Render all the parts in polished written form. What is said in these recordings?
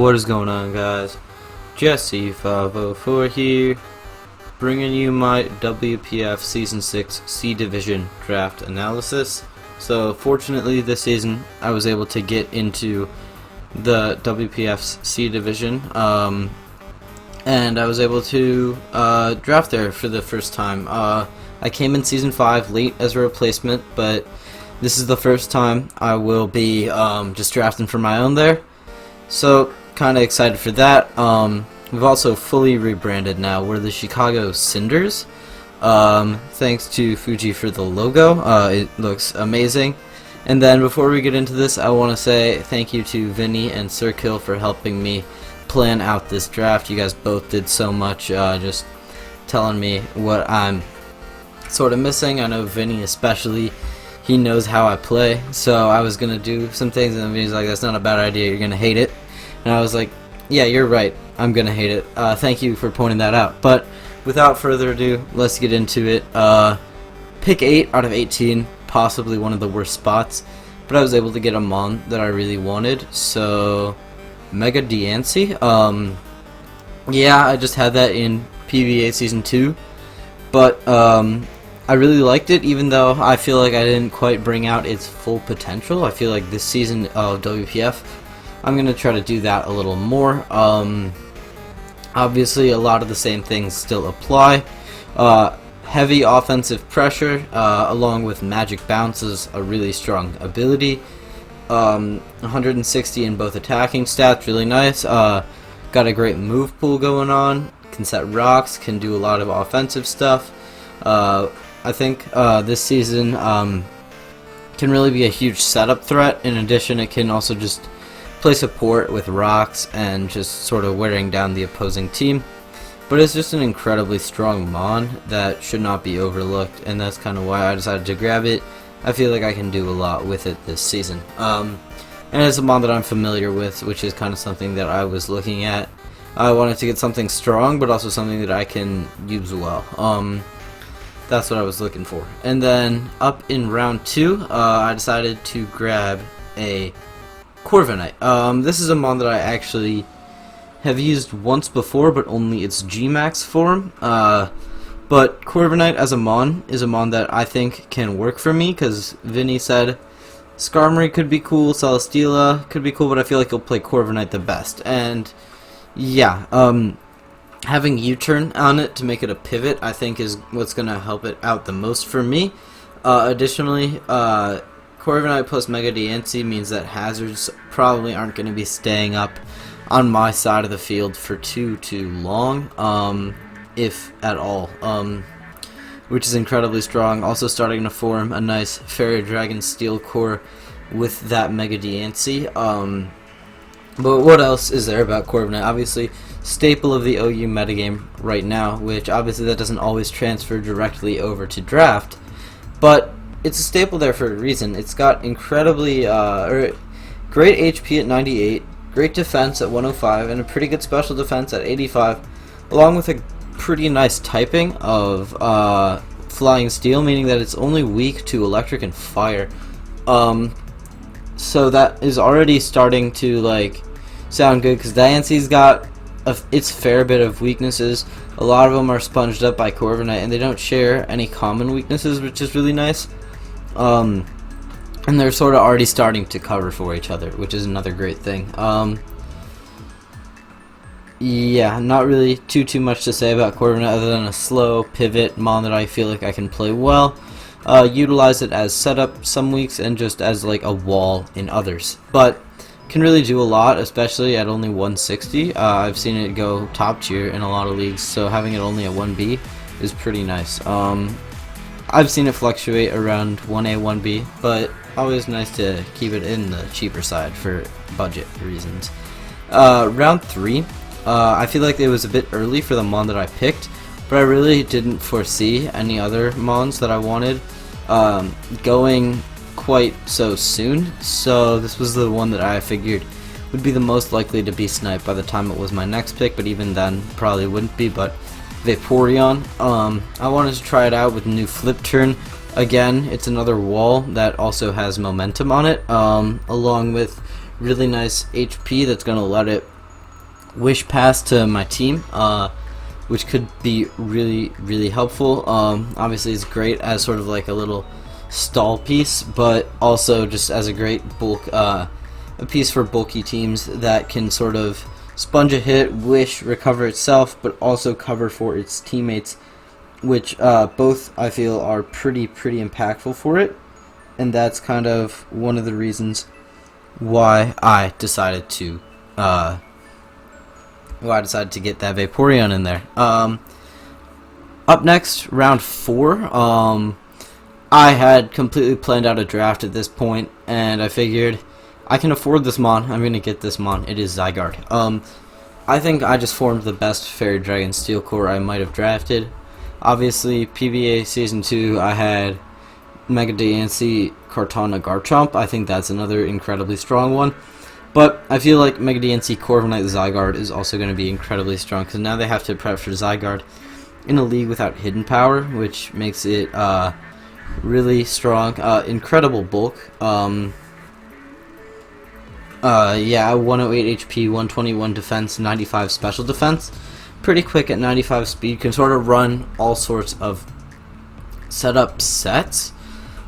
What is going on, guys? Jesse504 here, bringing you my WPF Season 6 C Division draft analysis. So fortunately this season I was able to get into the WPF's C Division, and I was able to draft there for the first time. I came in Season 5 late as a replacement, but this is the first time I will be just drafting for my own there. So, kind of excited for that. We've also fully rebranded now. We're the Chicago Cinders. Thanks to Fuji for the logo. It looks amazing. And then before we get into this, I want to say thank you to Vinny and Sir Kill for helping me plan out this draft. You guys both did so much, just telling me what I'm sort of missing. I know Vinny especially, he knows how I play, so I was gonna do some things and he's like, that's not a bad idea, you're gonna hate it. And I was like, yeah, you're right, I'm gonna hate it. Thank you for pointing that out. But without further ado, let's get into it. Pick 8 out of 18, possibly one of the worst spots, but I was able to get a mon that I really wanted. So Mega Diancie, yeah, I just had that in PVA Season 2, but I really liked it, even though I feel like I didn't quite bring out its full potential. I feel like this season of WPF, I'm going to try to do that a little more. Obviously, a lot of the same things still apply. Heavy offensive pressure, along with magic bounce is a really strong ability. 160 in both attacking stats, really nice. Got a great move pool going on. Can set rocks, can do a lot of offensive stuff. I think this season can really be a huge setup threat. In addition, it can also just play support with rocks and just sort of wearing down the opposing team. But it's just an incredibly strong mon that should not be overlooked, and that's kind of why I decided to grab it. I feel like I can do a lot with it this season. And it's a mon that I'm familiar with, which is kind of something that I was looking at. I wanted to get something strong, but also something that I can use well. That's what I was looking for. And then up in round 2, I decided to grab a Korver Knight. This is a mon that I actually have used once before, but only its G-Max form. But Korver Knight as a mon is a mon that I think can work for me, because Vinny said Skarmory could be cool, Celesteela could be cool, but I feel like he'll play Korver Knight the best. And yeah, having U-turn on it to make it a pivot, I think, is what's going to help it out the most for me. Additionally, Korver Knight plus Mega Diancie means that hazards probably aren't going to be staying up on my side of the field for too long, if at all, which is incredibly strong. Also starting to form a nice Fairy Dragon Steel core with that Mega Diancie. But what else is there about Korver Knight? Obviously, staple of the OU metagame right now, which obviously that doesn't always transfer directly over to draft, but it's a staple there for a reason. It's got incredibly great HP at 98, great defense at 105, and a pretty good special defense at 85, along with a pretty nice typing of Flying Steel, meaning that it's only weak to electric and fire. So that is already starting to like sound good, because Diancie's got its fair bit of weaknesses. A lot of them are sponged up by Korver Knight, and they don't share any common weaknesses, which is really nice. And they're sort of already starting to cover for each other, which is another great thing. Yeah, not really too much to say about Korver Knight other than a slow pivot mon that I feel like I can play well. Utilize it as setup some weeks and just as like a wall in others, but can really do a lot, especially at only 160. I've seen it go top tier in a lot of leagues, so having it only at 1B is pretty nice. I've seen it fluctuate around 1A, 1B, but always nice to keep it in the cheaper side for budget reasons. Round 3, I feel like it was a bit early for the mon that I picked, but I really didn't foresee any other mons that I wanted going quite so soon, so this was the one that I figured would be the most likely to be sniped by the time it was my next pick, but even then probably wouldn't be. But Vaporeon, I wanted to try it out with a new flip turn. Again, it's another wall that also has momentum on it, along with really nice HP that's going to let it Wish Pass to my team, which could be really helpful. Obviously it's great as sort of like a little stall piece, but also just as a great bulk, a piece for bulky teams that can sort of sponge a hit, wish, recover itself, but also cover for its teammates, which both I feel are pretty impactful for it, and that's kind of one of the reasons why I decided to get that Vaporeon in there. Up next, round 4. I had completely planned out a draft at this point, and I figured I can afford this mon. I'm gonna get this mon. It is Zygarde. I think I just formed the best Fairy Dragon Steel Core I might have drafted. Obviously, PBA Season 2, I had Mega Diancie, Kartana, Garchomp. I think that's another incredibly strong one. But I feel like Mega Diancie, Korver Knight, Zygarde is also going to be incredibly strong, because now they have to prep for Zygarde in a league without hidden power, which makes it really strong. Incredible bulk. Yeah, 108 HP, 121 defense, 95 special defense. Pretty quick at 95 speed. Can sort of run all sorts of setup sets,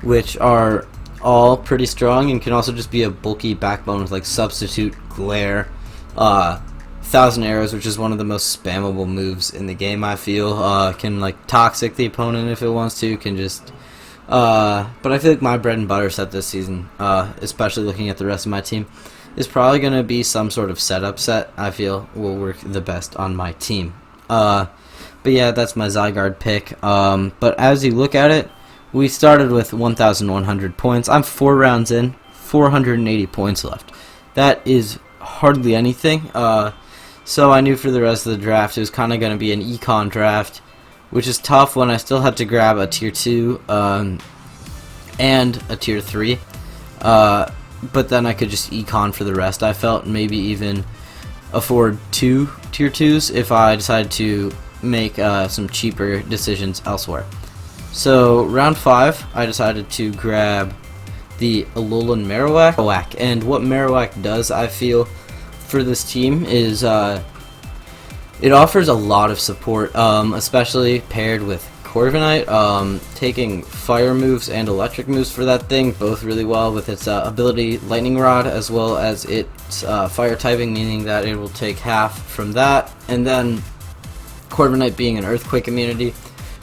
which are all pretty strong, and can also just be a bulky backbone with like Substitute, Glare, 1,000 Arrows, which is one of the most spammable moves in the game, I feel. Can like Toxic the opponent if it wants to, can just but I feel like my bread and butter set this season, especially looking at the rest of my team, is probably going to be some sort of setup set I feel will work the best on my team. But yeah, that's my Zygarde pick. But as you look at it, we started with 1,100 points. I'm 4 rounds in, 480 points left. That is hardly anything. So I knew for the rest of the draft it was kind of going to be an econ draft, which is tough when I still had to grab a tier 2 and a tier 3. But then I could just econ for the rest. I felt maybe even afford 2 tier 2s if I decided to make some cheaper decisions elsewhere. So round 5, I decided to grab the Alolan Marowak. And what Marowak does, I feel, for this team is it offers a lot of support, especially paired with Korver Knight, taking fire moves and electric moves for that thing, both really well with its ability Lightning Rod, as well as its fire typing, meaning that it will take half from that. And then Korver Knight being an earthquake immunity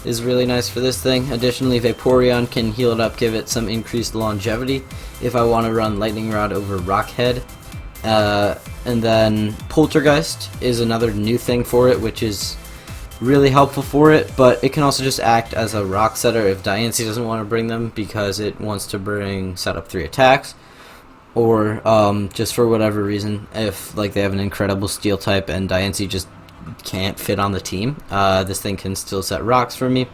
is really nice for this thing. Additionally, Vaporeon can heal it up, give it some increased longevity if I want to run Lightning Rod over Rock Head. And then Poltergeist is another new thing for it, which is really helpful for it, but it can also just act as a rock setter if Diancie doesn't want to bring them because it wants to bring setup 3 attacks, or just for whatever reason, if like they have an incredible steel type and Diancie just can't fit on the team, this thing can still set rocks for me.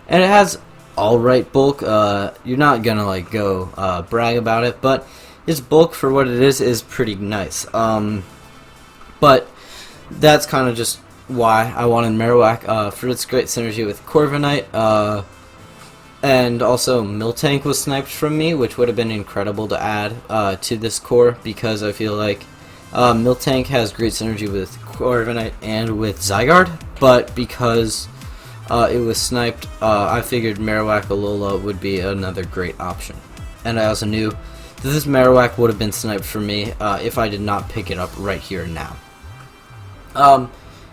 And it has alright bulk. You're not gonna like go brag about it, but its bulk for what it is pretty nice. But that's kind of just why I wanted Marowak, for its great synergy with Korver Knight, and also Miltank was sniped from me, which would have been incredible to add to this core, because I feel like Miltank has great synergy with Korver Knight and with Zygarde, but because it was sniped, I figured Marowak Alola would be another great option. And I also knew that this Marowak would have been sniped for me if I did not pick it up right here and now.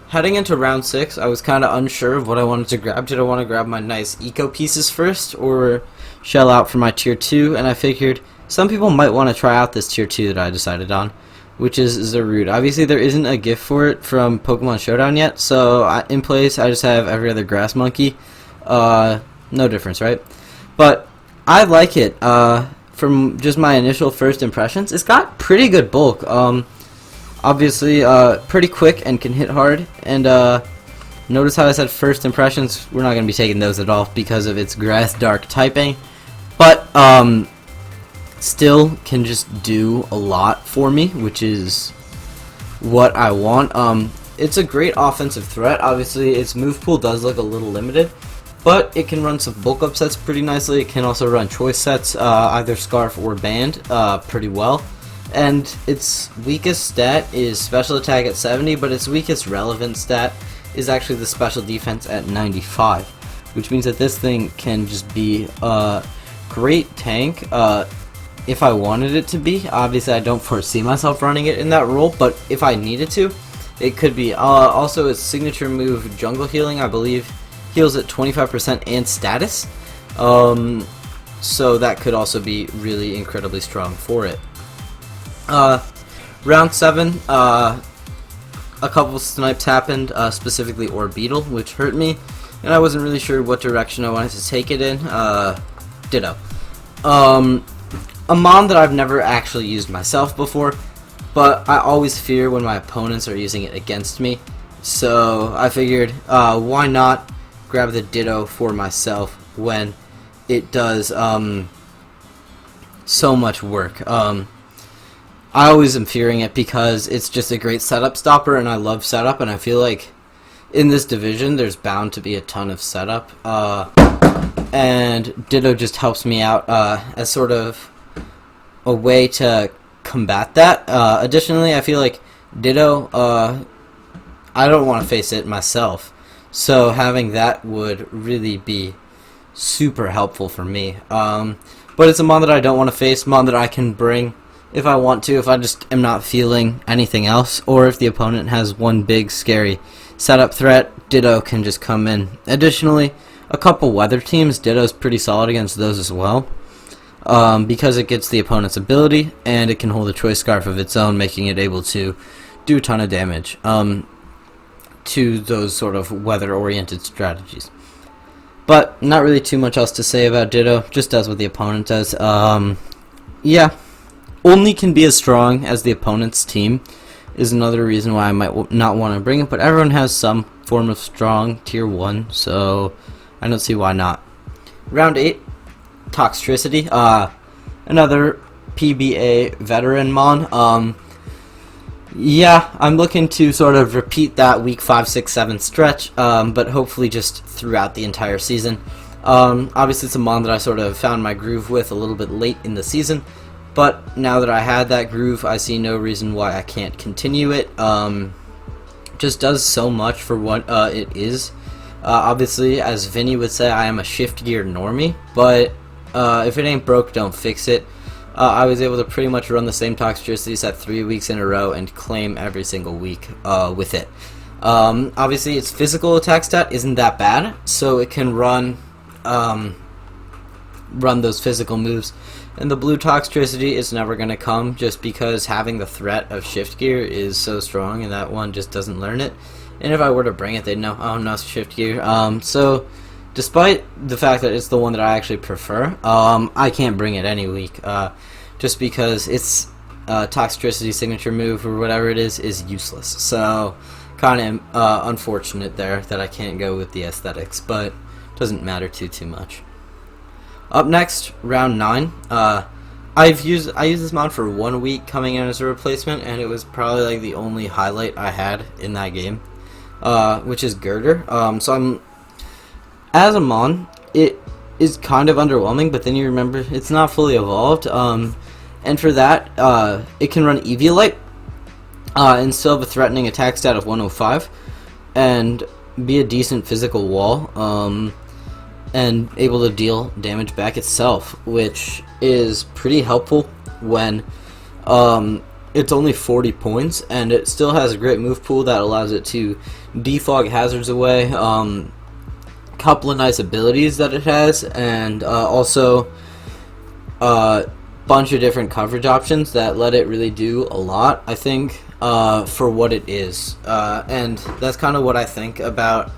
Heading into round 6, I was kind of unsure of what I wanted to grab. Did I want to grab my nice eco pieces first, or shell out for my tier 2? And I figured some people might want to try out this tier 2 that I decided on, which is Zygarde. Obviously there isn't a gift for it from Pokemon Showdown yet, so in place I just have every other grass monkey. No difference, right? But I like it. From just my initial first impressions, it's got pretty good bulk. Obviously pretty quick and can hit hard, and notice how I said first impressions. We're not going to be taking those at all because of its grass dark typing, but still can just do a lot for me, which is what I want. It's a great offensive threat. Obviously its move pool does look a little limited, but it can run some bulk up sets pretty nicely. It can also run choice sets, either Scarf or Band, pretty well. and its weakest stat is special attack at 70, but its weakest relevant stat is actually the special defense at 95, which means that this thing can just be a great tank if I wanted it to be. Obviously, I don't foresee myself running it in that role, but if I needed to, it could be. Also, its signature move, Jungle Healing, I believe, heals at 25% and status. So that could also be really incredibly strong for it. Round 7, a couple snipes happened, specifically Orbeetle, which hurt me, and I wasn't really sure what direction I wanted to take it in. Ditto. A mon that I've never actually used myself before, but I always fear when my opponents are using it against me, so I figured why not grab the Ditto for myself when it does so much work. I always am fearing it because it's just a great setup stopper, and I love setup, and I feel like in this division there's bound to be a ton of setup, and Ditto just helps me out as sort of a way to combat that. Additionally, I feel like Ditto, I don't want to face it myself, so having that would really be super helpful for me. But it's a mon that I don't want to face, mon that I can bring if I want to, if I just am not feeling anything else, or if the opponent has one big scary setup threat, Ditto can just come in. Additionally, a couple weather teams, Ditto's pretty solid against those as well, because it gets the opponent's ability, and it can hold a choice scarf of its own, making it able to do a ton of damage to those sort of weather-oriented strategies. But not really too much else to say about Ditto, just does what the opponent does. Yeah. Only can be as strong as the opponent's team is another reason why I might not want to bring it, but everyone has some form of strong tier 1, so I don't see why not. Round 8, Toxicity, another PBA veteran mon. Yeah, I'm looking to sort of repeat that week 5, 6, 7 stretch, but hopefully just throughout the entire season. Obviously it's a mon that I sort of found my groove with a little bit late in the season, but now that I had that groove, I see no reason why I can't continue it. Just does so much for what it is. Obviously, as Vinny would say, I am a shift gear normie, but if it ain't broke, don't fix it. I was able to pretty much run the same Toxicity set 3 weeks in a row and claim every single week with it. Obviously, its physical attack stat isn't that bad, so it can run those physical moves. And the blue Toxicity is never going to come just because having the threat of shift gear is so strong, and that one just doesn't learn it. And if I were to bring it, they'd know, oh no, it's shift gear. So despite the fact that it's the one that I actually prefer, I can't bring it any week, just because its Toxicity signature move or whatever it is useless. So kind of unfortunate there that I can't go with the aesthetics, but doesn't matter too much. Up next, round 9. I used this mod for 1 week coming in as a replacement, and it was probably like the only highlight I had in that game, which is Girder. So as a mon, it is kind of underwhelming, but then you remember it's not fully evolved, and for that, it can run Eviolite, and still have a threatening attack stat of 105, and be a decent physical wall, and able to deal damage back itself, which is pretty helpful when it's only 40 points, and it still has a great move pool that allows it to defog hazards away. Couple of nice abilities that it has, and also a bunch of different coverage options that let it really do a lot, I think, for what it is. And that's kind of what I think about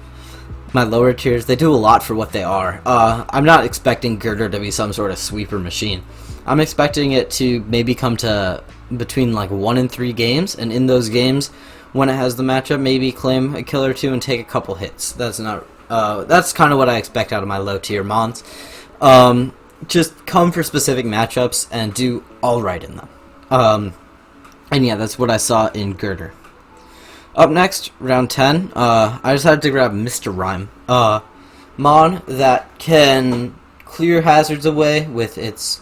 my lower tiers. They do a lot for what they are. I'm not expecting Girder to be some sort of sweeper machine. I'm expecting it to maybe come to between like 1 and 3 games, and in those games, when it has the matchup, maybe claim a kill or two and take a couple hits. That's kind of what I expect out of my low tier mons. Just come for specific matchups and do alright in them. And yeah, that's what I saw in Girder. Up next, round 10, I decided to grab Mr. Rhyme. Mon that can clear hazards away with its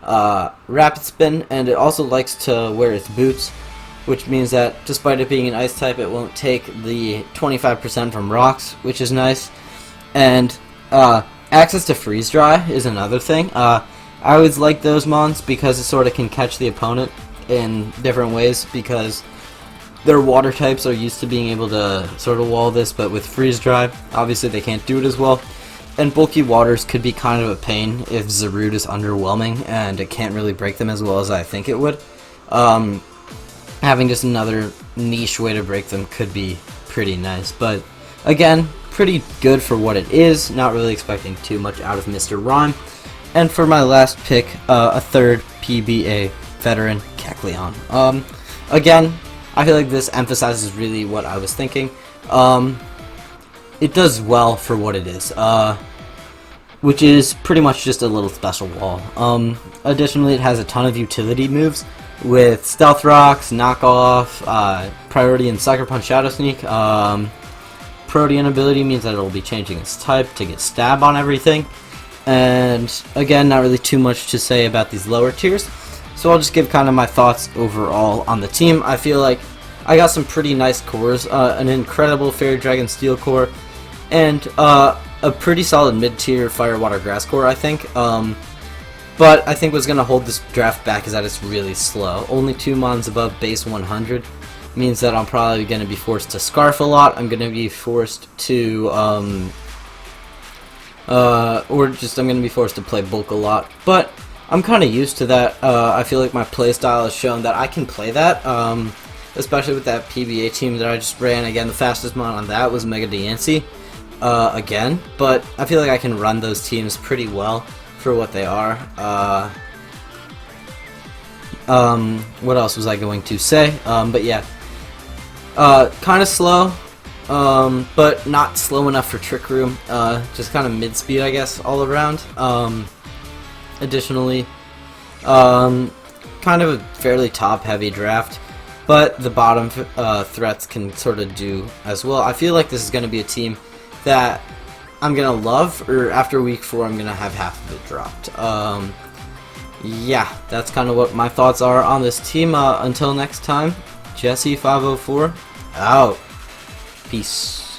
rapid spin, and it also likes to wear its boots, which means that despite it being an ice type, it won't take the 25% from rocks, which is nice. And access to freeze dry is another thing. I always like those mons because it sort of can catch the opponent in different ways, because their water types are used to being able to sort of wall this, but with freeze dry, obviously they can't do it as well. And bulky waters could be kind of a pain if Zygarde is underwhelming and it can't really break them as well as I think it would. Having just another niche way to break them could be pretty nice, but again, pretty good for what it is. Not really expecting too much out of Mr. Rahn. And for my last pick, a third PBA veteran, Kecleon. Again, I feel like this emphasizes really what I was thinking. It does well for what it is, which is pretty much just a little special wall. Additionally, it has a ton of utility moves with Stealth Rocks, Knockoff, Priority and Sucker Punch Shadow Sneak. Protean ability means that it'll be changing its type to get Stab on everything. And again, not really too much to say about these lower tiers, so I'll just give kind of my thoughts overall on the team. I feel like I got some pretty nice cores, an incredible Fairy Dragon Steel core, and a pretty solid mid-tier Fire Water Grass core, I think. But I think what's going to hold this draft back is that it's really slow. Only 2 mons above base 100 means that I'm probably going to be forced to Scarf a lot. I'm going to be forced to, I'm going to be forced to play Bulk a lot. But I'm kind of used to that. I feel like my playstyle has shown that I can play that, especially with that PBA team that I just ran. Again, the fastest mon on that was Mega Diancie, again. But I feel like I can run those teams pretty well for what they are. What else was I going to say? But yeah, kind of slow, but not slow enough for Trick Room. Just kind of mid-speed, I guess, all around. Additionally, kind of a fairly top-heavy draft, but the bottom threats can sort of do as well. I feel like this is going to be a team that I'm going to love, or after week 4 I'm going to have half of it dropped. Yeah, that's kind of what my thoughts are on this team. Until next time, Jesse504, out. Peace.